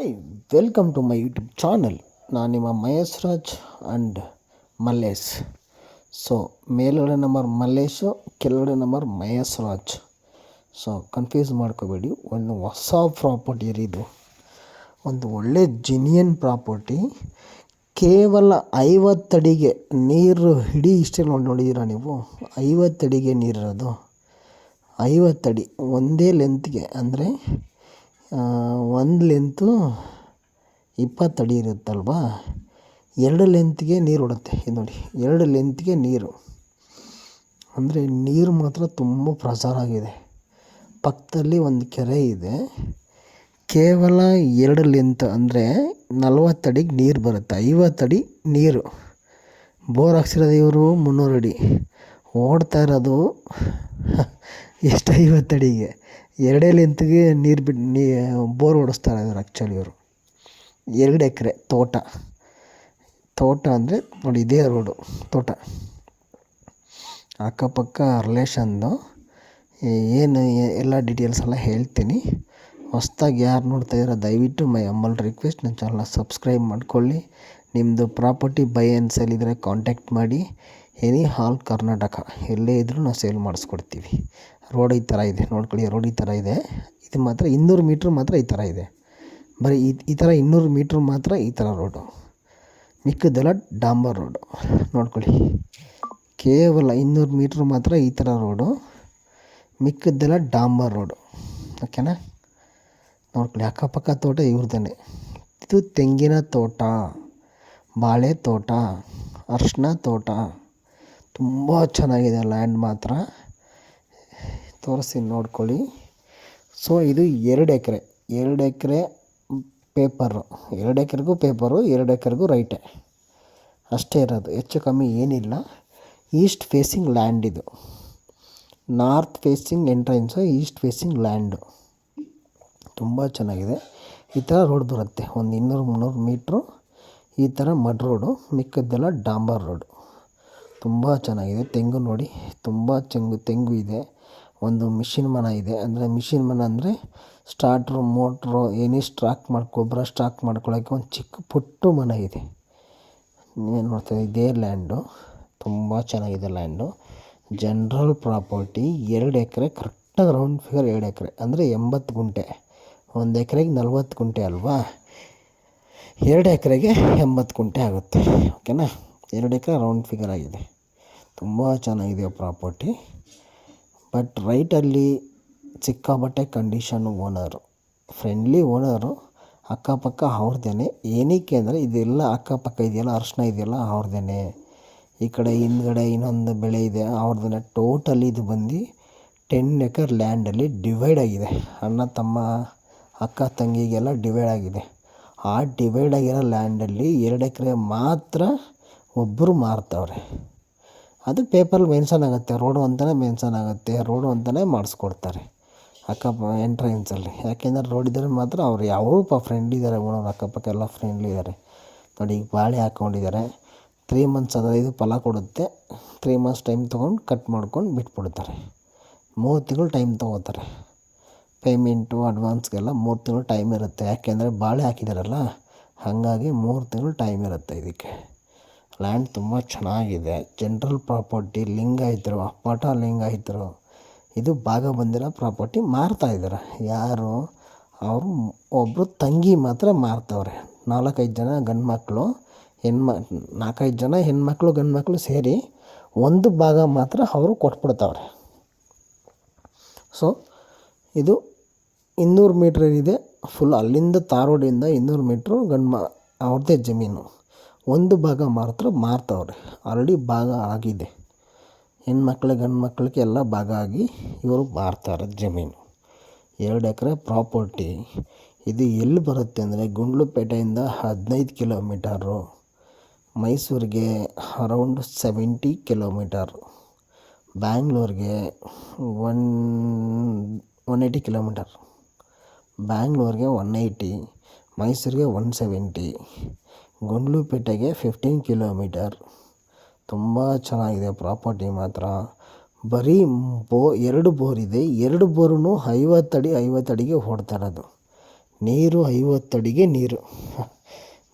Hi, welcome to my YouTube channel. ನಾನು ನಿಮ್ಮ Mahesh Raj and Mallesh. So ಮೇಲ್ಗಡೆ ನಂಬರ್ ಮಲ್ಲೇಶು, ಕೆಳಗಡೆ number Mahesh Raj. So confuse ಮಾಡ್ಕೋಬೇಡಿ. ಒಂದು ಹೊಸ ಪ್ರಾಪರ್ಟಿ ಇದು, ಒಂದು ಒಳ್ಳೆ ಜಿನಿಯನ್ ಪ್ರಾಪರ್ಟಿ. ಕೇವಲ 50 ಅಡಿಗೆ ನೀರು, ಇಡೀ ಇಷ್ಟೇ ನೋಡಿದ್ದೀರಾ ನೀವು. 50 ಅಡಿಗೆ ನೀರಿರೋದು, 50 ಅಡಿ ಒಂದೇ ಲೆಂತ್ಗೆ. ಅಂದರೆ ಒಂದು ಲೆಂತು 20 ಅಡಿ ಇರುತ್ತಲ್ವಾ, 2 ಲೆಂತ್ಗೆ ನೀರು ಹೊಡುತ್ತೆ. ಇದು ನೋಡಿ, 2 ಲೆಂತ್ಗೆ ನೀರು. ಅಂದರೆ ನೀರು ಮಾತ್ರ ತುಂಬ ಪ್ರೆಷರ್ ಆಗಿದೆ. ಪಕ್ಕದಲ್ಲಿ ಒಂದು ಕೆರೆ ಇದೆ. ಕೇವಲ 2 ಲೆಂತ್ ಅಂದರೆ 40 ಅಡಿಗೆ ನೀರು ಬರುತ್ತೆ. 50 ಅಡಿ ನೀರು. ಬೋರ್ ಹಾಕ್ಸಿರೋದು ಇವರು 300 ಅಡಿ. ಓಡ್ತಾ ಇರೋದು ಎಷ್ಟು, 50 ಅಡಿಗೆ 2 ಲೆಂತ್ಗೆ ನೀರು ಬಿಟ್ಟು ಬೋರ್ ಓಡಿಸ್ತಾ ಇದ್ದಾರೆ. ಆ್ಯಕ್ಚುಲಿ ಇವರು 2 ಎಕರೆ ತೋಟ ಅಂದರೆ ನೋಡಿ, ಇದೇ ರೋಡು ತೋಟ. ಅಕ್ಕಪಕ್ಕ ರಿಲೇಷನ್ದು ಏನು ಎಲ್ಲ ಡೀಟೇಲ್ಸ್ ಎಲ್ಲ ಹೇಳ್ತೀನಿ. ಹೊಸ್ದಾಗಿ ಯಾರು ನೋಡ್ತಾ ಇದ್ದೀರೋ ದಯವಿಟ್ಟು ಮೈ ಹಂಬಲ್ ರಿಕ್ವೆಸ್ಟ್, ನನ್ನ ಚಾನಲ್ನ ಸಬ್ಸ್ಕ್ರೈಬ್ ಮಾಡ್ಕೊಳ್ಳಿ. ನಿಮ್ಮದು ಪ್ರಾಪರ್ಟಿ ಬೈ ಆ್ಯಂಡ್ ಸೇಲ್ ಇದ್ದರೆ ಕಾಂಟ್ಯಾಕ್ಟ್ ಮಾಡಿ. ಎನಿ ಹಾಲ್ ಕರ್ನಾಟಕ ಎಲ್ಲೇ ಇದ್ದರೂ ನಾವು ಸೇಲ್ ಮಾಡಿಸ್ಕೊಡ್ತೀವಿ. ರೋಡ್ ಈ ಥರ ಇದೆ ನೋಡ್ಕೊಳ್ಳಿ, ರೋಡ್ ಈ ಥರ ಇದೆ. ಇದು ಮಾತ್ರ 200 ಮೀಟ್ರ್ ಮಾತ್ರ ಈ ಥರ ಇದೆ. ಬರೀ ಈ ಥರ 200 ಮೀಟ್ರ್ ಮಾತ್ರ ಈ ಥರ ರೋಡು, ಮಿಕ್ಕಿದ್ದೆಲ್ಲ ಡಾಂಬರ್ ರೋಡು. ನೋಡ್ಕೊಳ್ಳಿ, ಕೇವಲ 200 ಮೀಟ್ರ್ ಮಾತ್ರ ಈ ಥರ ರೋಡು, ಮಿಕ್ಕಿದ್ದೆಲ್ಲ ಡಾಂಬರ್ ರೋಡು. ಓಕೆನಾ? ನೋಡ್ಕೊಳ್ಳಿ, ಅಕ್ಕಪಕ್ಕ ತೋಟ ಇವ್ರದೇ. ಇದು ತೆಂಗಿನ ತೋಟ, ಬಾಳೆ ತೋಟ, ಅರಿಶಿನ ತೋಟ. ತುಂಬ ಚೆನ್ನಾಗಿದೆ ಲ್ಯಾಂಡ್ ಮಾತ್ರ. ತೋರಿಸಿ ನೋಡ್ಕೊಳ್ಳಿ. ಸೊ ಇದು 2 ಎಕರೆ, 2 ಎಕರೆ ಪೇಪರು, 2 ಎಕರೆಗೂ ಪೇಪರು, 2 ಎಕರೆಗೂ ರೈಟೇ ಅಷ್ಟೇ ಇರೋದು, ಹೆಚ್ಚು ಕಮ್ಮಿ ಏನಿಲ್ಲ. ಈಸ್ಟ್ ಫೇಸಿಂಗ್ ಲ್ಯಾಂಡ್ ಇದು. North facing entrance, East facing land. ತುಂಬ ಚೆನ್ನಾಗಿದೆ. ಈ ಥರ ರೋಡ್ ಬರುತ್ತೆ, ಒಂದು 200-300 ಮೀಟ್ರು ಈ ಥರ ಮಡ್ ರೋಡು, ಮಿಕ್ಕದ್ದೆಲ್ಲ ಡಾಂಬರ್ ರೋಡು. ತುಂಬ ಚೆನ್ನಾಗಿದೆ. ತೆಂಗು ನೋಡಿ, ತುಂಬ ತೆಂಗು ಇದೆ. ಒಂದು ಮಿಷಿನ್ ಮನ ಇದೆ. ಅಂದರೆ ಮಿಷಿನ್ ಮನ ಅಂದರೆ ಸ್ಟಾರ್ಟ್ರು, ಮೋಟ್ರು, ಏನೇ ಗೊಬ್ಬರ ಸ್ಟಾಕ್ ಮಾಡ್ಕೊಳ್ಳೋಕ್ಕೆ ಒಂದು ಚಿಕ್ಕ ಪುಟ್ಟು ಮನ ಇದೆ. ನೀವೇನು ನೋಡ್ತೀವಿ, ಇದೇ ಲ್ಯಾಂಡು. ತುಂಬ ಚೆನ್ನಾಗಿದೆ ಲ್ಯಾಂಡು. General property. 2 ಎಕರೆ ಕರೆಕ್ಟಾಗಿ ರೌಂಡ್ ಫಿಗರ್ 2 ಎಕರೆ ಅಂದರೆ 80 ಗುಂಟೆ. 1 ಎಕರೆಗೆ 40 ಗುಂಟೆ ಅಲ್ವಾ, 2 ಎಕರೆಗೆ 80 ಗುಂಟೆ ಆಗುತ್ತೆ. ಓಕೆನಾ? 2 ಎಕರೆ ರೌಂಡ್ ಫಿಗರ್ ಆಗಿದೆ. ತುಂಬ ಚೆನ್ನಾಗಿದೆ ಪ್ರಾಪರ್ಟಿ. ಬಟ್ ರೈಟಲ್ಲಿ ಸಿಕ್ಕಾಬಟ್ಟೆ ಕಂಡೀಷನು. Owner friendly owner. ಅಕ್ಕಪಕ್ಕ ಅವ್ರದ್ದೇನೆ. ಏನಕ್ಕೆ ಅಂದರೆ ಇದೆಲ್ಲ ಅಕ್ಕಪಕ್ಕ ಇದೆಯಲ್ಲ, ಅರಿಶಿನ ಇದೆಯಲ್ಲ ಅವ್ರದ್ದೇನೆ. ಈ ಕಡೆ ಹಿಂದ್ಗಡೆ ಇನ್ನೊಂದು ಬೆಳೆ ಇದೆ ಅವ್ರದ್ದೇನೆ. ಟೋಟಲಿ ಇದು ಬಂದು 10 ಎಕರ್ ಲ್ಯಾಂಡಲ್ಲಿ ಡಿವೈಡ್ ಆಗಿದೆ. ಅಣ್ಣ ತಮ್ಮ, ಅಕ್ಕ ತಂಗಿಗೆಲ್ಲ ಡಿವೈಡ್ ಆಗಿದೆ. ಆ ಡಿವೈಡ್ ಆಗಿರೋ ಲ್ಯಾಂಡಲ್ಲಿ 2 ಎಕರೆ ಮಾತ್ರ ಒಬ್ಬರು ಮಾರ್ತವ್ರೆ. ಅದು ಪೇಪರಲ್ಲಿ ಮೆನ್ಷನ್ ಆಗುತ್ತೆ, ರೋಡು ಅಂತಲೇ ಮೆನ್ಷನ್ ಆಗುತ್ತೆ, ರೋಡು ಅಂತಲೇ ಮಾಡಿಸ್ಕೊಡ್ತಾರೆ ಎಂಟ್ರೆನ್ಸಲ್ಲಿ. ಯಾಕೆಂದರೆ ರೋಡ್ ಇದ್ದರೆ ಮಾತ್ರ ಅವ್ರು ಯಾವ ಫ್ರೆಂಡ್ಲಿ ಇದ್ದಾರೆ ಓನರ್. ಅಕ್ಕಪಕ್ಕ ಎಲ್ಲ ಫ್ರೆಂಡ್ಲಿ ಇದ್ದಾರೆ. ನೋಡಿ, ಈಗ ಬಾಳೆ ಹಾಕ್ಕೊಂಡಿದ್ದಾರೆ. 3 ಮಂತ್ಸ್ ಆದರೆ ಇದು ಫಲ ಕೊಡುತ್ತೆ. 3 ಮಂತ್ಸ್ ಟೈಮ್ ತೊಗೊಂಡು ಕಟ್ ಮಾಡ್ಕೊಂಡು ಬಿಟ್ಬಿಡ್ತಾರೆ. 3 ತಿಂಗಳು ಟೈಮ್ ತೊಗೋತಾರೆ. ಪೇಮೆಂಟು ಅಡ್ವಾನ್ಸ್ಗೆಲ್ಲ 3 ತಿಂಗಳು ಟೈಮ್ ಇರುತ್ತೆ. ಯಾಕೆಂದರೆ ಬಾಳೆ ಹಾಕಿದಾರಲ್ಲ, ಹಾಗಾಗಿ 3 ತಿಂಗಳು ಟೈಮ್ ಇರುತ್ತೆ ಇದಕ್ಕೆ. ಲ್ಯಾಂಡ್ ತುಂಬ ಚೆನ್ನಾಗಿದೆ. General property. ಲಿಂಗಾಯತರು, ಅಪ್ಪಟ ಲಿಂಗಾಯತರು. ಇದು ಭಾಗ ಬಂದಿರೋ ಪ್ರಾಪರ್ಟಿ ಮಾರ್ತಾಯಿದ್ದಾರೆ. ಯಾರು ಅವರು? ಒಬ್ಬರು ತಂಗಿ ಮಾತ್ರ ಮಾರ್ತವ್ರೆ. 4-5 ಜನ ಗಂಡು ಮಕ್ಕಳು, 4-5 ಜನ ಹೆಣ್ಮಕ್ಳು ಗಂಡು ಮಕ್ಕಳು ಸೇರಿ ಒಂದು ಭಾಗ ಮಾತ್ರ ಅವರು ಕೊಟ್ಬಿಡ್ತವ್ರೆ. ಸೊ ಇದು 200 ಮೀಟ್ರ್ ಏನಿದೆ ಫುಲ್, ಅಲ್ಲಿಂದ ತಾರೋಡಿಂದ 200 ಮೀಟ್ರು ಅವ್ರದ್ದೇ ಜಮೀನು. ಒಂದು ಭಾಗ ಮಾತ್ರ ಮಾರ್ತವ್ರೆ. ಆಲ್ರೆಡಿ ಭಾಗ ಆಗಿದೆ. ಹೆಣ್ಮಕ್ಳು ಗಂಡು ಮಕ್ಕಳಿಗೆ ಎಲ್ಲ ಭಾಗ ಆಗಿ ಇವರು ಮಾರ್ತಾರೆ ಜಮೀನು. 2 ಎಕರೆ ಪ್ರಾಪರ್ಟಿ. ಇದು ಎಲ್ಲಿ ಬರುತ್ತೆ ಅಂದರೆ ಗುಂಡ್ಲುಪೇಟೆಯಿಂದ 15 ಕಿಲೋಮೀಟರು, ಮೈಸೂರಿಗೆ ಅರೌಂಡ್ 70 ಕಿಲೋಮೀಟರು, ಬ್ಯಾಂಗ್ಳೂರಿಗೆ 180 ಕಿಲೋಮೀಟರ್, ಬ್ಯಾಂಗ್ಳೂರಿಗೆ 180, ಮೈಸೂರಿಗೆ 170, ಗುಂಡ್ಲುಪೇಟೆಗೆ 15 ಕಿಲೋಮೀಟರ್. ತುಂಬ ಚೆನ್ನಾಗಿದೆ ಪ್ರಾಪರ್ಟಿ ಮಾತ್ರ. ಬರೀ 2 ಬೋರ್ ಇದೆ. 2 ಬೋರೂ 50 ಅಡಿ 50 ಅಡಿಗೆ ಹೊಡ್ತಾ ಇರೋದು. ನೀರು 50 ಅಡಿಗೆ ನೀರು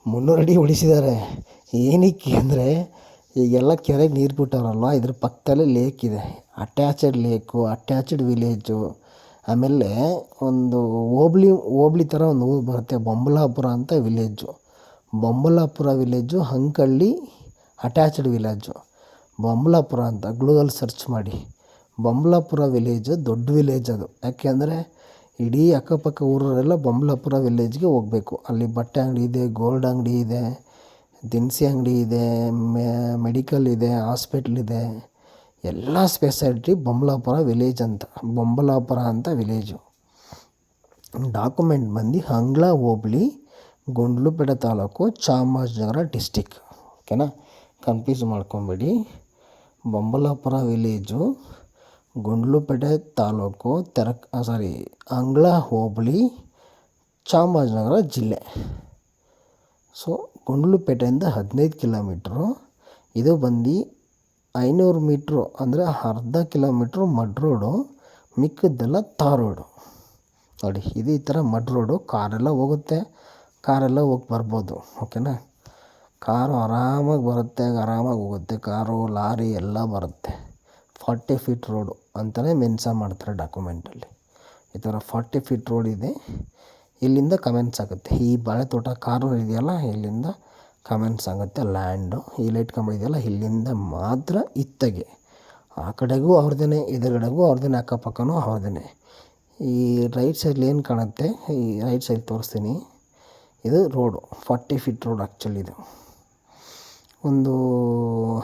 300 ಅಡಿ ಉಳಿಸಿದ್ದಾರೆ. ಏನಕ್ಕೆ ಅಂದರೆ ಈಗೆಲ್ಲ ಕೆರೆಗೆ ನೀರು ಬಿಟ್ಟವ್ರಲ್ವ, ಇದ್ರ ಪಕ್ಕದಲ್ಲೇ ಲೇಕ್ ಇದೆ, ಅಟ್ಯಾಚಡ್ ಲೇಕು, ಅಟ್ಯಾಚಡ್ ವಿಲೇಜು. ಆಮೇಲೆ ಒಂದು ಹೋಬ್ಳಿ ಥರ ಒಂದು ಊರು ಬರುತ್ತೆ, ಬೊಂಬಲಾಪುರ ಅಂತ ವಿಲೇಜು. ಬೊಂಬಲಾಪುರ ವಿಲೇಜು ಹಂಕಳ್ಳಿ ಅಟ್ಯಾಚ್ಡ್ ವಿಲೇಜು ಬೊಂಬಲಾಪುರ ಅಂತ ಗೂಗಲ್ ಸರ್ಚ್ ಮಾಡಿ. ಬೊಂಬಲಾಪುರ ವಿಲೇಜು ದೊಡ್ಡ ವಿಲೇಜ್ ಅದು. ಯಾಕೆಂದರೆ ಇಡೀ ಅಕ್ಕಪಕ್ಕ ಊರವರೆಲ್ಲ ಬೊಂಬಲಾಪುರ ವಿಲೇಜ್ಗೆ ಹೋಗಬೇಕು. ಅಲ್ಲಿ ಬಟ್ಟೆ ಅಂಗಡಿ ಇದೆ, ಗೋಲ್ಡ್ ಅಂಗಡಿ ಇದೆ, ದಿನಸಿ ಅಂಗಡಿ ಇದೆ, ಮೆಡಿಕಲ್ ಇದೆ, ಹಾಸ್ಪಿಟ್ಲ್ ಇದೆ, ಎಲ್ಲ ಸ್ಪೆಷಾಲಿಟಿ ಬೊಂಬಲಾಪುರ ವಿಲೇಜ್ ಅಂತ, ಬೊಂಬಲಾಪುರ ಅಂತ ವಿಲೇಜು. ಡಾಕ್ಯುಮೆಂಟ್ ಬಂದು ಅಂಗ್ಳ ಹೋಬಳಿ, ಗುಂಡ್ಲುಪೇಟೆ ತಾಲೂಕು, ಚಾಮರಾಜನಗರ ಡಿಸ್ಟಿಕ್. ಓಕೆನಾ, ಕನ್ಫ್ಯೂಸ್ ಮಾಡ್ಕೊಬೇಡಿ. ಬೊಂಬಲಾಪುರ ವಿಲೇಜು, ಗುಂಡ್ಲುಪೇಟೆ ತಾಲೂಕು, ಅಂಗ್ಳ ಹೋಬಳಿ, ಚಾಮರಾಜನಗರ ಜಿಲ್ಲೆ. ಸೊ ಗುಂಡ್ಲುಪೇಟೆಯಿಂದ 15 ಕಿಲೋಮೀಟ್ರು. ಇದು ಬಂದು 500 ಮೀಟ್ರು ಅಂದರೆ ಅರ್ಧ ಕಿಲೋಮೀಟ್ರು ಮಡ್ ರೋಡು, ಮಿಕ್ಕಿದ್ದೆಲ್ಲ ತಾರ್ ರೋಡು. ನೋಡಿ ಇದು ಈ ಥರ ಮಡ್ ರೋಡು, ಕಾರೆಲ್ಲ ಹೋಗುತ್ತೆ, ಕಾರೆಲ್ಲ ಹೋಗಿ ಬರ್ಬೋದು. ಓಕೆನಾ, ಕಾರು ಆರಾಮಾಗಿ ಬರುತ್ತೆ, ಆರಾಮಾಗಿ ಹೋಗುತ್ತೆ, ಕಾರು ಲಾರಿ ಎಲ್ಲ ಬರುತ್ತೆ. 40 ಫೀಟ್ ರೋಡು ಅಂತಲೇ ಮೆನ್ಷನ್ ಮಾಡ್ತಾರೆ ಡಾಕ್ಯುಮೆಂಟಲ್ಲಿ. ಈ ಥರ 40 ಫೀಟ್ ರೋಡ್ ಇದೆ. ಇಲ್ಲಿಂದ ಕಮೆನ್ಸ್ ಆಗುತ್ತೆ. ಈ ಬಾಳೆ ತೋಟ ಕಾರು ಇದೆಯಲ್ಲ, ಇಲ್ಲಿಂದ ಕಮೆನ್ಸ್ ಆಗುತ್ತೆ ಲ್ಯಾಂಡು. ಈ ಲೈಟ್ ಕಂಬ ಇದೆಯಲ್ಲ, ಇಲ್ಲಿಂದ ಮಾತ್ರ ಇತ್ತಗೆ. ಆ ಕಡೆಗೂ ಅವ್ರದ್ದೇ, ಎದುರುಗಡೆಗೂ ಅವ್ರದ್ದೇ, ಅಕ್ಕಪಕ್ಕನೂ ಅವ್ರದ್ದೇ. ಈ ರೈಟ್ ಸೈಡ್ಲಿ ಏನು ಕಾಣುತ್ತೆ, ಈ ರೈಟ್ ಸೈಡ್ ತೋರಿಸ್ತೀನಿ. ಇದು ರೋಡು 40 ಫೀಟ್ ರೋಡ್ ಆ್ಯಕ್ಚುಲಿ. ಇದು ಒಂದು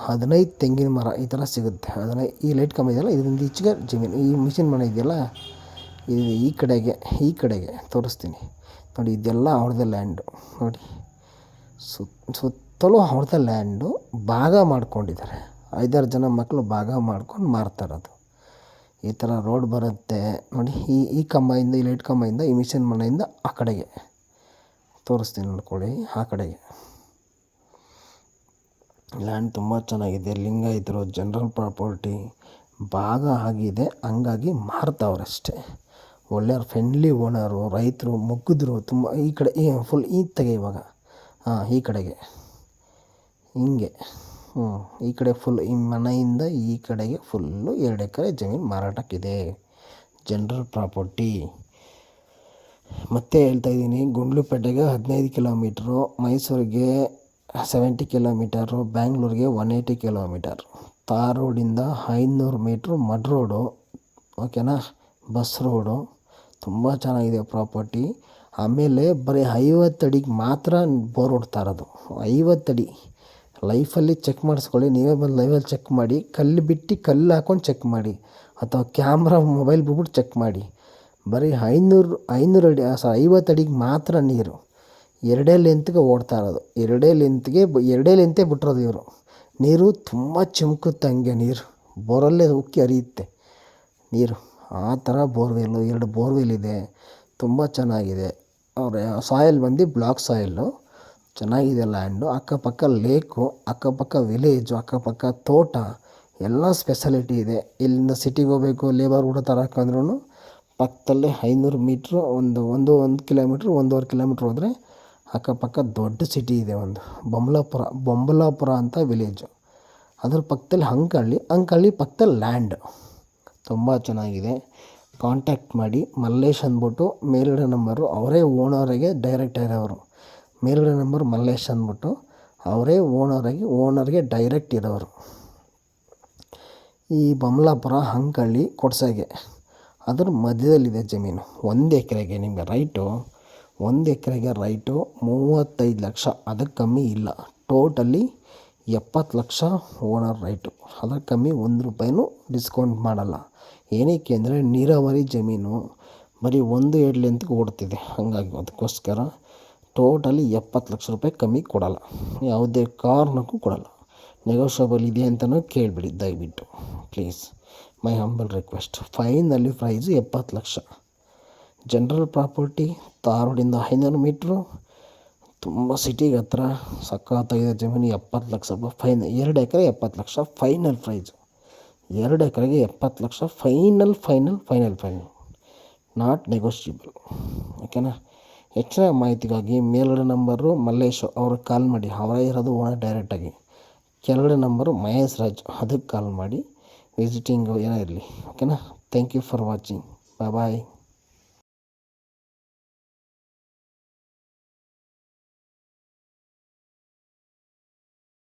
15 ತೆಂಗಿನ ಮರ ಈ ಥರ ಸಿಗುತ್ತೆ. 15 ಈ ಲೈಟ್ ಕಂಬ ಇದೆಯಲ್ಲ, ಇದರಿಂದ ಈಚೆಗೆ ಜಮೀನು. ಈ ಮಿಷಿನ್ ಮನೆ ಇದೆಯಲ್ಲ, ಇದು ಈ ಕಡೆಗೆ ತೋರಿಸ್ತೀನಿ ನೋಡಿ. ಇದೆಲ್ಲ ಅವ್ರದ್ದೇ ಲ್ಯಾಂಡು ನೋಡಿ. ಸುತ್ತಲೂ ಅವ್ರದ್ದೇ ಲ್ಯಾಂಡು. ಭಾಗ ಮಾಡ್ಕೊಂಡಿದ್ದಾರೆ, 5-6 ಜನ ಮಕ್ಕಳು ಭಾಗ ಮಾಡ್ಕೊಂಡು ಮಾರ್ತಾರದು. ಈ ಥರ ರೋಡ್ ಬರುತ್ತೆ ನೋಡಿ. ಈ ಕಂಬದಿಂದ, ಈ ಲೈಟ್ ಕಂಬದಿಂದ, ಈ ಮಿಷಿನ್ ಮನೆಯಿಂದ ಆ ಕಡೆಗೆ ತೋರಿಸ್ತೀನಿ ನೋಡ್ಕೊಳ್ಳಿ. ಆ ಕಡೆಗೆ ಲ್ಯಾಂಡ್ ತುಂಬ ಚೆನ್ನಾಗಿದೆ. ಲಿಂಗಾಯತರು ಜನರಲ್ ಪ್ರಾಪರ್ಟಿ ಭಾಗ ಆಗಿದೆ, ಹಂಗಾಗಿ ಮಾರ್ತಾವ್ರಷ್ಟೇ. ಒಳ್ಳೆಯ ಫ್ರೆಂಡ್ಲಿ ಓನರು, ರೈತರು, ಮುಗಿದ್ರು ತುಂಬ. ಈ ಕಡೆ ಫುಲ್ ತೆಗೆ ಇವಾಗ. ಈ ಕಡೆಗೆ ಹಿಂಗೆ ಈ ಕಡೆ ಫುಲ್, ಈ ಮನೆಯಿಂದ ಈ ಕಡೆಗೆ ಫುಲ್ಲು 2 ಎಕರೆ ಜಮೀನು ಮಾರಾಟಕ್ಕಿದೆ, ಜನರಲ್ ಪ್ರಾಪರ್ಟಿ. ಮತ್ತೆ ಹೇಳ್ತಾಯಿದ್ದೀನಿ, ಗುಂಡ್ಲುಪೇಟೆಗೆ 15 ಕಿಲೋಮೀಟ್ರು, ಮೈಸೂರಿಗೆ 70 ಕಿಲೋಮೀಟರು, ಬ್ಯಾಂಗ್ಳೂರಿಗೆ 180 ಕಿಲೋಮೀಟರ್. ತಾರ್ ರೋಡಿಂದ 500 ಮೀಟ್ರು ಮಡ್ ರೋಡು. ಓಕೆನಾ, ಬಸ್ ರೋಡು ತುಂಬ ಚೆನ್ನಾಗಿದೆ ಪ್ರಾಪರ್ಟಿ. ಆಮೇಲೆ ಬರೀ 50 ಅಡಿಗೆ ಮಾತ್ರ ಬೋರ್ ಹೊಡ್ತಾ ಇರೋದು. 50 ಅಡಿ ಲೈಫಲ್ಲಿ ಚೆಕ್ ಮಾಡಿಸ್ಕೊಳ್ಳಿ. ನೀವೇ ಬಂದು ಲೈವಲ್ಲಿ ಚೆಕ್ ಮಾಡಿ. ಕಲ್ಲು ಬಿಟ್ಟು ಕಲ್ಲು ಹಾಕ್ಕೊಂಡು ಚೆಕ್ ಮಾಡಿ, ಅಥವಾ ಕ್ಯಾಮ್ರಾ ಮೊಬೈಲ್ ಬಿಟ್ಬಿಟ್ಟು ಚೆಕ್ ಮಾಡಿ. ಬರೀ 500 ಅಡಿ 50 ಅಡಿಗೆ ಮಾತ್ರ ನೀರು. 2 ಲೆಂತ್ಗೆ ಓಡ್ತಾ ಇರೋದು. 2 ಲೆಂತೇ ಬಿಟ್ಟಿರೋದು ಇವರು. ನೀರು ತುಂಬ ಚಿಮ್ಕುತ್ತೆ, ಹಂಗೆ ನೀರು ಬೋರಲ್ಲೇ ಉಕ್ಕಿ ಹರಿಯುತ್ತೆ ನೀರು. ಆ ಥರ ಬೋರ್ವೆಲ್ಲು, 2 ಬೋರ್ವೆಲ್ ಇದೆ, ತುಂಬ ಚೆನ್ನಾಗಿದೆ. ಅವ್ರ ಸಾಯಿಲ್ ಬಂದು ಬ್ಲಾಕ್ ಸಾಯಿಲ್ಲು, ಚೆನ್ನಾಗಿದೆ ಲ್ಯಾಂಡು. ಅಕ್ಕಪಕ್ಕ ಲೇಕು, ಅಕ್ಕಪಕ್ಕ ವಿಲೇಜು, ಅಕ್ಕಪಕ್ಕ ತೋಟ, ಎಲ್ಲ ಸ್ಪೆಷಾಲಿಟಿ ಇದೆ. ಇಲ್ಲಿಂದ ಸಿಟಿಗೆ ಹೋಗಬೇಕು, ಲೇಬರ್ ಊಟ ತರೋಕ್ಕಂದ್ರೂ ಪಕ್ಕದಲ್ಲೇ 500 ಮೀಟ್ರು, ಒಂದು ಕಿಲೋಮೀಟ್ರು, 1.5 ಕಿಲೋಮೀಟ್ರ್ ಹೋದರೆ ಅಕ್ಕಪಕ್ಕ ದೊಡ್ಡ ಸಿಟಿ ಇದೆ. ಒಂದು ಬೊಂಬಲಾಪುರ ಅಂತ ವಿಲೇಜು. ಅದ್ರ ಪಕ್ಕದಲ್ಲಿ ಅಂಕಳ್ಳಿ ಪಕ್ಕದಲ್ಲಿ ಲ್ಯಾಂಡ್ ತುಂಬ ಚೆನ್ನಾಗಿದೆ. ಕಾಂಟ್ಯಾಕ್ಟ್ ಮಾಡಿ. ಮಲ್ಲೇಶ್ ಅಂದ್ಬಿಟ್ಟು ಮೇಲ್ಗಡೆ ನಂಬರು, ಅವರೇ ಓನರಿಗೆ ಡೈರೆಕ್ಟ್ ಇರೋರು. ಮೇಲ್ಗಡೆ ನಂಬರ್ ಮಲ್ಲೇಶ್ ಅಂದ್ಬಿಟ್ಟು ಅವರೇ ಓನರ್ಗೆ ಡೈರೆಕ್ಟ್ ಇರೋರು. ಈ ಬೊಂಬಲಾಪುರ, ಅಂಕಳ್ಳಿ, ಕೊಡ್ಸಗೆ ಅದ್ರ ಮಧ್ಯದಲ್ಲಿದೆ ಜಮೀನು. 1 ಎಕರೆಗೆ ನಿಮಗೆ ರೈಟು, 1 ಎಕರೆಗೆ ರೈಟು 35 ಲಕ್ಷ, ಅದಕ್ಕೆ ಕಮ್ಮಿ ಇಲ್ಲ. Totally 70 lakh owner right. ಅದಕ್ಕೆ ಕಮ್ಮಿ 1 ರೂಪಾಯಿನೂ ಡಿಸ್ಕೌಂಟ್ ಮಾಡಲ್ಲ. ಏನಕ್ಕೆ ಅಂದರೆ ನೀರಾವರಿ ಜಮೀನು, ಬರೀ 1-2 ಲೆಂತ್ಗೆ ಓಡ್ತಿದೆ, ಹಾಗಾಗಿ ಅದಕ್ಕೋಸ್ಕರ ಟೋಟಲಿ 70 ಲಕ್ಷ ರೂಪಾಯಿ ಕಮ್ಮಿ ಕೊಡಲ್ಲ, ಯಾವುದೇ ಕಾರಣಕ್ಕೂ ಕೊಡಲ್ಲ. ನೆಗೋಷಿಯಬಲ್ ಇದೆ ಅಂತಲೂ ಕೇಳಿಬಿಡಿ ದಯವಿಟ್ಟು, please, my humble request. Finally price 70 lakh. General property, tar ರೋಡಿಂದ 500 ಮೀಟ್ರು, ತುಂಬ ಸಿಟಿಗೆ ಹತ್ರ, ಸಖತ್ತಾಗಿದೆ ಜಮೀನು. 70 ಲಕ್ಷ ರೂಪಾಯಿ ಫೈನಲ್. 2 ಎಕರೆ 70 ಲಕ್ಷ ಫೈನಲ್ ಪ್ರೈಸು. 2 ಎಕರೆಗೆ 70 ಲಕ್ಷ ಫೈನಲ್, ನಾಟ್ ನೆಗೋಷಿಯಬಲ್. ಓಕೆನಾ, ಹೆಚ್ಚಿನ ಮಾಹಿತಿಗಾಗಿ ಮೇಲ್ಗಡೆ ನಂಬರು ಮಲ್ಲೇಶ್ ಅವ್ರಿಗೆ ಕಾಲ್ ಮಾಡಿ, ಅವರೇ ಇರೋದು ಓನರ್ ಡೈರೆಕ್ಟಾಗಿ. ಕೆಳಗಡೆ ನಂಬರು ಮಹೇಶ್ ರಾಜ್, ಅದಕ್ಕೆ ಕಾಲ್ ಮಾಡಿ. ವಿಸಿಟಿಂಗು ಏನೋ ಇರಲಿ. ಓಕೆನಾ. Thank you for watching. Bye.